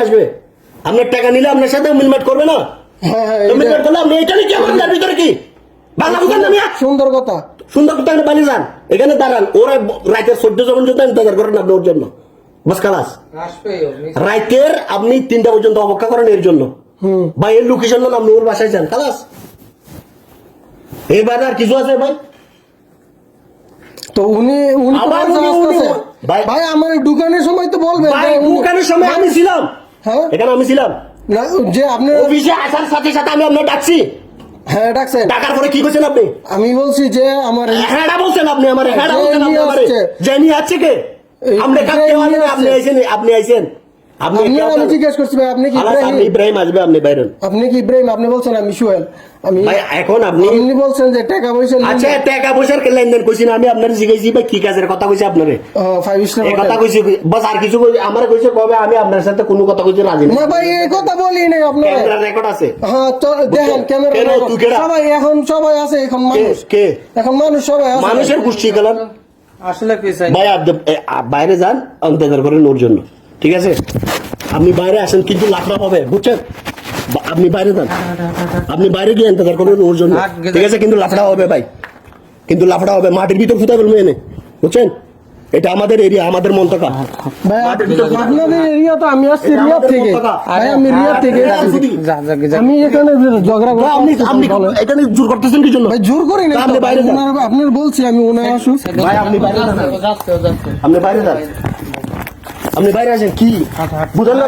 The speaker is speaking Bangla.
আসবে আপনার টাকা নিলে আপনার সাথে মিলমেট করবে না? মিলমেট করলে আপনি এখানে কি আমার ভিতরে কি বাংলা বুঝেন না? সুন্দর কথা, সুন্দর কথা বালি যান, এখানে দাঁড়ান। ওরা রাতের 14 যখন যদি ইন্তজার করেন আপনি ওর জন্য বাস খালাস। রাতের আপনি 3টা পর্যন্ত অপেক্ষা করেন এর জন্য, বা এর লোকেশন না আপনি ওর বাসায় যান খালাস। এই বাইরে আর কিছু আছে ভাই? তো উনি ভাই আমার দোকানের সময় তো বলবেন। দোকানের সময় আমি ছিলাম, হ্যাঁ এখানে আমি ছিলাম না, যে আপনি অফিসে আসার সাথে সাথে আমি আপনার ডাকছি। হ্যাঁ ডাকছেন, ডাকার পরে কি করছেন আপনি? আমি বলছি যে আমার হ্যাঁ বলছেন আপনি আমার, হ্যাঁ বলছেন আপনি আমারে জানি আছে কে আপনি কাকে বলেন? আপনি আইছেন, আপনি আইছেন, আপনি আমি জিজ্ঞেস করছি ভাই আপনি কি ইব্রাহিম আসবে? আপনি বাইরেন, আপনি কি ইব্রাহিম? আপনি বলছেন আমি সোহেল। আমি ভাই এখন আপনি বলছেন যে টাকা পয়সা, আচ্ছা টাকা পয়সার লেনদেন কইছি না আমি আপনার জিজ্ঞাসি ভাই কি কাজের কথা কইছি আপনারে? 5 স্টার এই কথা কইছি বাস, আর কিছু আমার কইছে কবে আমি আপনার সাথে কোনো কথা কইছি রাজি না ভাই, এই কথা বলি নাই আপনার। ক্যামেরা রেকর্ড আছে, হ্যাঁ তো দেখেন ক্যামেরা সবাই এখন সবাই আছে, এখন মানুষ কে এখন মানুষ সবাই আছে, মানুষের গোষ্ঠী গেলাম আসলে কি চাই ভাই। বাইরে যান অন্তর্জার করেন ওর জন্য, ঠিক আছে? আপনি বাইরে আসেন কিন্তু লাফড়া হবে, বুঝছেন? আপনি বাইরে যান, আপনি বাইরে গিয়ে ইন্তজার করেন ওর জন্য, ঠিক আছে? কিন্তু লাফড়া হবে ভাই, কিন্তু লাফড়া হবে, মাটির ভিতর ফুটা বলবো এনে, বুঝছেন? এটা আমাদের এরিয়া, আমাদের মন্তকা ভাই। আপনাদের এরিয়া তো আমি আসছি রিয়াদ থেকে, ভাই আমি রিয়াদ থেকে আমি এখানে ঝগড়া করতে। আপনি এখানে জোর করতেছেন কি জন্য? ভাই জোর করি না, আপনি বাইরে যান, আপনার বলছি আমি ওনার আসুক। ভাই আপনি বাইরে যান, আপনি বাইরে যান, আপনি বাইরে আসেন কি বুঝলেন না?